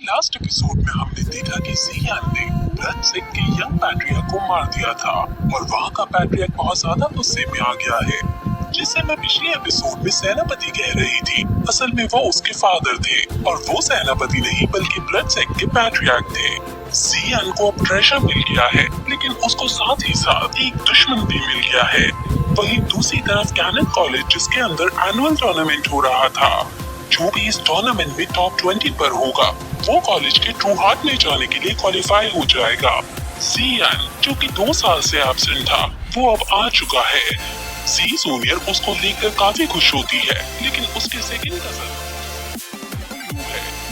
Last episode में हमने देखा कि जियान ने ब्लड सेक के यंग पैट्रियर्क को मार दिया था और वहाँ का पैट्रियर्क बहुत ज्यादा गुस्से में आ गया है, जिसे मैं पिछले एपिसोड में सेनापति कह रही थी। असल में वो उसके फादर थे और वो सेनापति नहीं बल्कि ब्लड सेक के पैट्रियर्क थे। जियान को अब ट्रेजर मिल गया है, लेकिन उसको साथ ही साथ एक दुश्मन भी मिल गया है। वहीं दूसरी तरफ कैनन कॉलेज, जिसके अंदर एनुअल टूर्नामेंट हो रहा था, जो भी इस टूर्नामेंट में टॉप 20 पर होगा वो कॉलेज के ट्रू हार्ट में जाने के लिए क्वालिफाई हो जाएगा। जियान, जो कि 2 साल से एब्सेंट था, वो अब आ चुका है। जी जूनियर उसको देखकर काफी खुश होती है, लेकिन उसके सेकंड कजन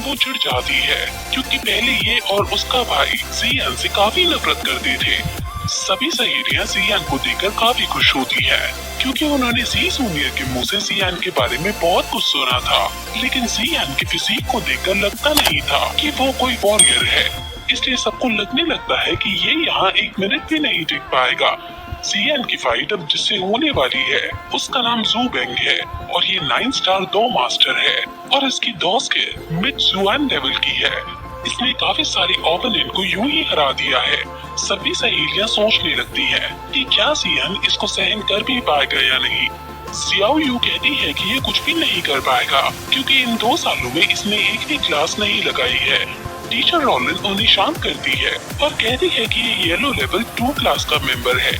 वो चिढ़ जाती है, क्योंकि पहले ये और उसका भाई जियान से काफी नफरत करते थे। सभी सहेलियां जियान को देखकर काफी खुश होती है, क्योंकि उन्होंने जी जूनियर के मुंह से जियान के बारे में बहुत कुछ सुना था, लेकिन जियान की फिजिक को देखकर लगता नहीं था कि वो कोई वॉरियर है। इसलिए सबको लगने लगता है कि ये यहाँ 1 मिनट भी नहीं टिक पाएगा। जियान की फाइट अब जिससे होने वाली है उसका नाम जू बेंग है और ये 9 स्टार दो मास्टर है और इसकी दोस्त के मिड जुआन लेवल की है। इसने काफी सारे ओपोनेंट को यूं ही हरा दिया है। सभी सहेलियां सोचने लगती हैं कि क्या जियान इसको सहन कर भी पाएगा या नहीं। जियाओ यू कहती है कि ये कुछ भी नहीं कर पाएगा, क्योंकि इन 2 सालों में इसने एक भी क्लास नहीं लगाई है। टीचर रोलिन उन्हें शांत करती है और कहती है कि ये येलो लेवल 2 क्लास का मेंबर है,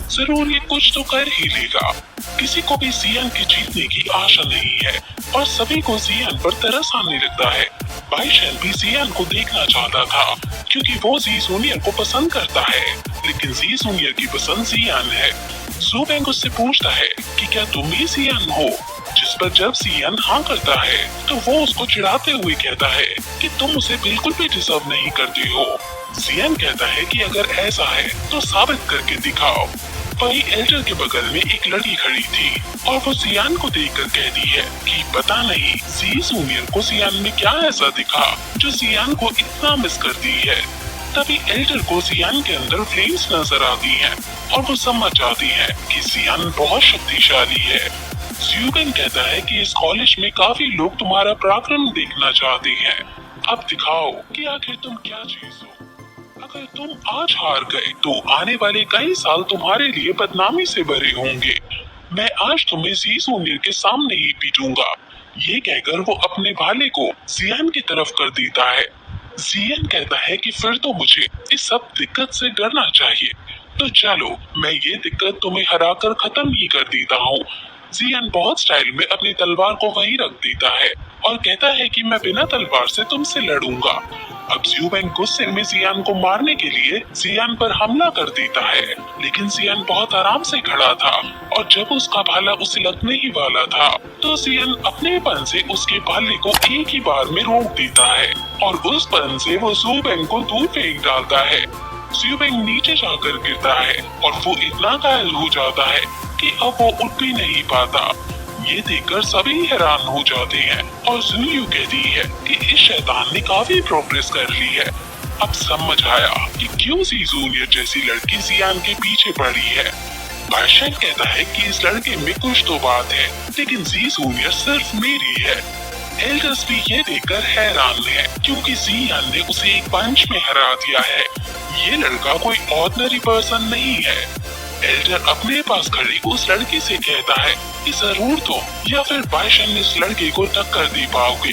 जरूर ये कुछ तो कर ही लेगा। किसी को भी जियान के जीतने की आशा नहीं है और सभी को जियान पर तरस आने लगता है। बाइशेन भी जियान को देखना चाहता था, क्योंकि वो जी जूनियर को पसंद करता है, लेकिन जी जूनियर की पसंद जियान है। जू बेंग उससे पूछता है कि क्या तुम ही जियान हो, जिस पर जब जियान हाँ करता है तो वो उसको चिढ़ाते हुए कहता है कि तुम उसे बिल्कुल भी डिजर्व नहीं करते हो। जियान कहता है कि अगर ऐसा है तो साबित करके दिखाओ। वही एल्डर के बगल में एक लड़की खड़ी थी और वो जियान को देखकर कहती है कि पता नहीं जी जूनियर को जियान में क्या ऐसा दिखा जो जियान को इतना मिस करती है। तभी एल्डर को जियान के अंदर फ्लेम्स नजर आती हैं और वो समझ जाती है कि जियान बहुत शक्तिशाली है। ज्यूबेन कहता है कि इस कॉलेज में काफी लोग तुम्हारा पराक्रम देखना चाहते हैं, अब दिखाओ कि आखिर तुम क्या चीज हो। अगर तुम आज हार गए तो आने वाले कई साल तुम्हारे लिए बदनामी से भरे होंगे। मैं आज तुम्हें जी जूनियर के सामने ही पीटूंगा। ये कहकर वो अपने भाले को जियान की तरफ कर देता है। जियान कहता है कि फिर तो मुझे इस सब दिक्कत से डरना चाहिए, तो चलो मैं ये दिक्कत तुम्हें हराकर खत्म ही कर देता हूँ। जियान बहुत स्टाइल में अपनी तलवार को वहीं रख देता है और कहता है कि मैं बिना तलवार से तुमसे लड़ूंगा। अब ज्यूबेंग गुस्से में जियान को मारने के लिए जियान पर हमला कर देता है, लेकिन जियान बहुत आराम से खड़ा था और जब उसका भाला उसे लगने ही वाला था तो जियान अपने पन से उसके भाले को एक ही बार में रोक देता है और उस पन से वो ज्यूबेंग को दूर फेंक डालता है। ज्यूबेंग नीचे जाकर गिरता है और वो इतना घायल हो जाता है कि अब वो उठ भी नहीं पाता। ये देखकर सभी हैरान हो जाते हैं और ज़ुयू कहती है कि इस शैतान ने काफी प्रोग्रेस कर ली है। अब समझ आया कि क्यों जी जूनियर जैसी लड़की जियान के पीछे पड़ी है। बाइशेन कहता है कि इस लड़के में कुछ तो बात है, लेकिन जी जूनियर सिर्फ मेरी है। एल्डर्स भी ये देखकर हैरान है, क्योंकि जियान ने उसे एक पंच में हरा दिया है। ये लड़का कोई ऑर्डिनरी पर्सन नहीं है। एल्डर अपने पास खड़ी उस लड़की से कहता है कि जरूर तो या फिर बाइशेन इस लड़के को टक्कर दे पाओगे,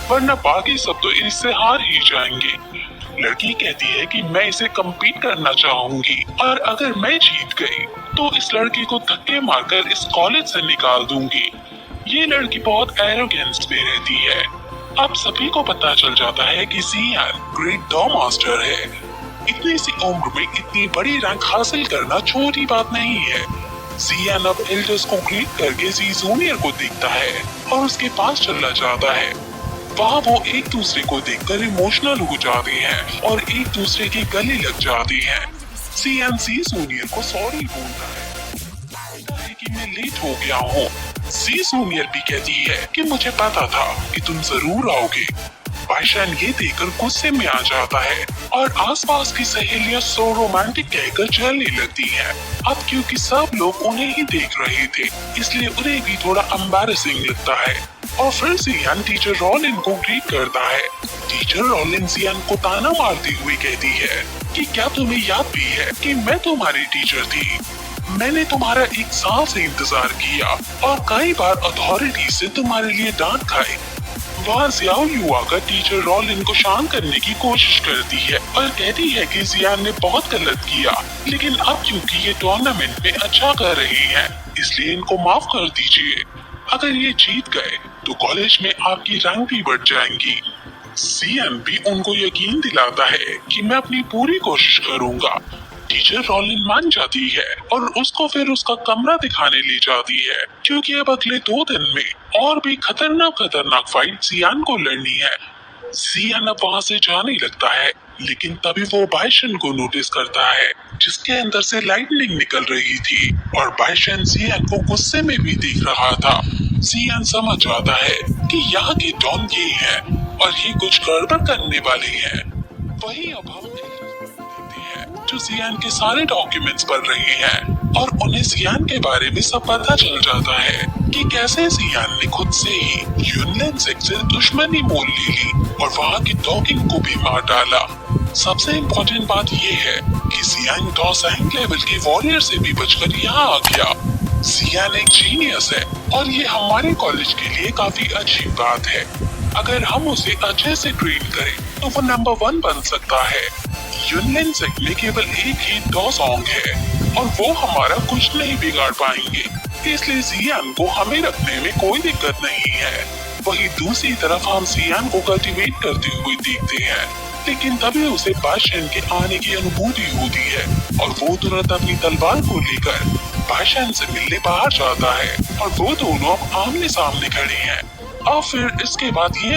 वरना बाकी सब तो इससे हार ही जाएंगे। लड़की कहती है कि मैं इसे कम्पीट करना चाहूंगी और अगर मैं जीत गई तो इस लड़की को धक्के मारकर इस कॉलेज से निकाल दूंगी। ये लड़की बहुत एरोगेंस में रहती है। अब सभी को पता चल जाता है कि जियान ग्रेट दो मास्टर है। इतनी सी उम्र में इतनी बड़ी रैंक हासिल करना छोटी बात नहीं है। जियान अब एल्डर्स को ग्रीट करके जी जूनियर को देखता है और उसके पास चलना चाहता है। वहाँ वो एक दूसरे को देखकर इमोशनल हो जाते हैं और एक दूसरे के गले लग जाते हैं। जियान जी जूनियर को सॉरी बोलता है कि मैं लेट हो गया हूँ। जी जूनियर भी कहती है कि मुझे पता था कि तुम जरूर आओगे। बाइशेन ये देखकर गुस्से में आ जाता है और आसपास की सहेलियां सो रोमांटिक कहकर चलने लगती हैं। अब क्योंकि सब लोग उन्हें ही देख रहे थे, इसलिए उन्हें भी थोड़ा एम्बैरेसिंग लगता है। और फिर जियान टीचर रोलिन को ग्रीट करता है। टीचर रॉलिन जियान को ताना मारती हुई कहती है कि क्या तुम्हें याद भी है कि मैं तुम्हारी टीचर थी। मैंने तुम्हारा 1 साल से इंतजार किया और कई बार अथॉरिटी से तुम्हारे लिए डांट खाई। वहाँ जियाओ यू आकर टीचर रॉलिन को शांत करने की कोशिश करती है और कहती है कि जियान ने बहुत गलत किया, लेकिन अब क्योंकि ये टूर्नामेंट में अच्छा कर रही हैं, इसलिए इनको माफ कर दीजिए। अगर ये जीत गए तो कॉलेज में आपकी रैंक भी बढ़ जाएंगी। जियान भी उनको यकीन दिलाता है कि मैं अपनी पूरी कोशिश करूंगा। टीचर रॉलिन मान जाती है और उसको फिर उसका कमरा दिखाने ले जाती है, क्योंकि अब अगले 2 दिन में और भी खतरनाक फाइट जियान को लड़नी है। जियान अब वहाँ से जाने लगता है, लेकिन तभी वो बाइशन को नोटिस करता है, जिसके अंदर से लाइटनिंग निकल रही थी और बाइशन जियान को गुस्से में भी देख रहा था। जियान समझ जाता है कि यहाँ के डॉन ये है और ये कुछ गड़बड़ करने वाले हैं। वही अब हम जो जियान के सारे डॉक्यूमेंट्स पढ़ रहे हैं और उन्हें जियान के बारे में सब पता चल जाता है कि कैसे जियान ने खुद से ही यूनलैंड से दुश्मनी मोल ले ली और वहाँ की डॉकिंग को भी मार डाला। सबसे इम्पोर्टेंट बात ये है कि जियान डॉसैंग लेवल के वॉरियर से भी बचकर यहाँ आ गया। जियान एक जीनियस है और ये हमारे कॉलेज के लिए काफी अच्छी बात है। अगर हम उसे अच्छे से ट्रेन करें तो वो नंबर 1 बन सकता है। यूनलैंड सेक्ट में केवल एक ही डॉसोंग है और वो हमारा कुछ नहीं बिगाड़ पाएंगे, इसलिए जियान को हमें रखने में कोई दिक्कत नहीं है। वहीं दूसरी तरफ हम जियान को कल्टीवेट करते हुए देखते हैं, लेकिन तभी उसे बाइशन के आने की अनुभूति होती है और वो तुरंत अपनी तलवार को लेकर बाइशन से मिलने बाहर जाता है और वो दोनों अब आमने सामने खड़े हैं। और फिर इसके बाद ये